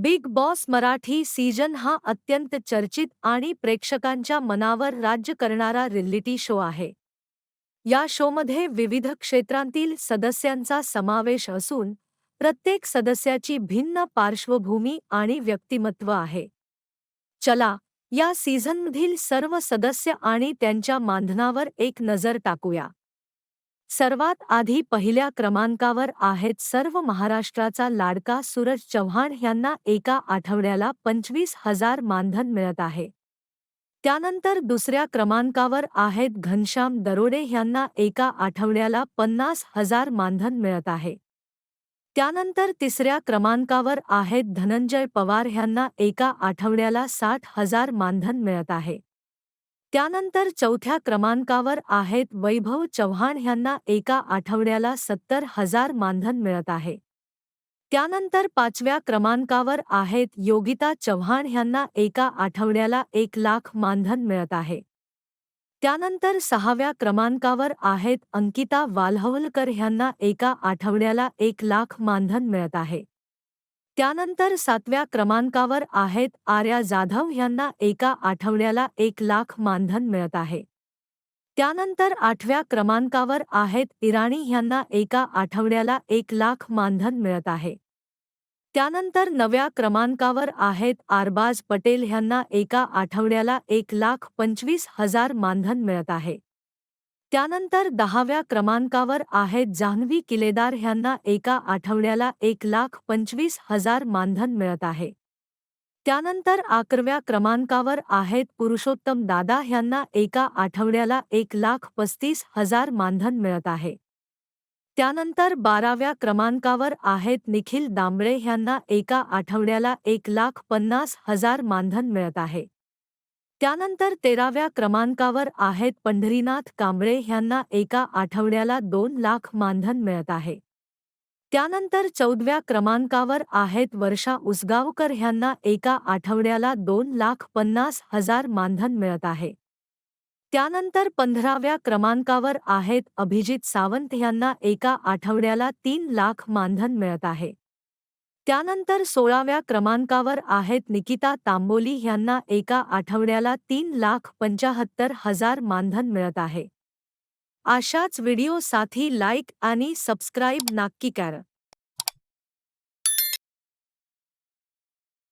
Big boss Marathi season हा अत्यंत चर्चित आणि प्रेक्षकांच्या मनावर राज्य करणारा रिअलिटी शो आहे. या शोमध्ये विविध क्षेत्रांतील सदस्यांचा समावेश असून प्रत्येक सदस्याची भिन्न पार्श्वभूमी आणि व्यक्तिमत्व आहे. चला, या सीझनमधील सर्व सदस्य आणि त्यांच्या मानधनावर एक नजर टाकूया. सर्वात आधी पहिल्या क्रमांकावर आहेत सर्व महाराष्ट्राचा लाडका सूरज चव्हाण यांना एका आठवड्याला 25,000 मानधन मिळत आहे. त्यानंतर दुसऱ्या क्रमांकावर आहेत घनश्याम दरोडे यांना एका आठवड्याला 50,000 मानधन मिळत आहे. त्यानंतर तिसऱ्या क्रमांकावर आहेत धनंजय पवार यांना एका आठवड्याला 60,000 मानधन मिळत आहे. त्यानंतर चौथ्या क्रमांकावर आहेत वैभव चव्हाण यांना एका आठवड्याला 70,000 मानधन मिळत आहे. त्यानंतर पाचव्या क्रमांकावर आहेत योगिता चव्हाण यांना एका आठवड्याला 1,00,000 मानधन मिळत आहे. त्यानंतर सहाव्या क्रमांकावर आहेत अंकिता वाल्हवलकर यांना एका आठवड्याला 1,00,000 मानधन मिळत आहे. त्यानंतर सातव्या क्रमांकावर आहेत आर्या जाधव यांना एका आठवड्याला 1,00,000 मानधन मिळत आहे. त्यानंतर आठव्या क्रमांकावर आहेत इराणी यांना एका आठवड्याला 1,00,000 मानधन मिळत आहे. त्यानंतर नवव्या क्रमांकावर आहेत आरबाज पटेल यांना एका आठवड्याला 1,25,000 मानधन मिळत आहे. त्यानंतर 10व्या क्रमांकावर आहेत जान्हवी किलेदार यांना एका आठवड्याला 1,25,000 मानधन मिळत आहे. त्यानंतर 11व्या क्रमांकावर आहेत पुरुषोत्तम दादा यांना एका आठवड्याला 1,35,000 मानधन मिळत आहे. त्यानंतर 12व्या क्रमांकावर आहेत निखिल दांबळे यांना एका आठवड्याला 1,50,000 मानधन मिळत आहे. त्यानंतर 13व्या क्रमांकावर आहेत पंढरीनाथ कांबळे यांना एका आठवड्याला 2,00,000 मानधन मिळत आहे. त्यानंतर 14व्या क्रमांकावर आहेत वर्षा उसगावकर यांना एका आठवड्याला 2,50,000 मानधन मिळत आहे. त्यानंतर 15व्या क्रमांकावर आहेत अभिजित सावंत यांना एका आठवड्याला 3,00,000 मानधन मिळत आहे. त्यानंतर 16व्या क्रमांकावर आहेत निकिता तांबोली यांना एका आठवड्याला 3,75,000 मानधन मिळत आहे. अशाच व्हिडिओसाठी लाईक आणि सबस्क्राईब नक्की करा.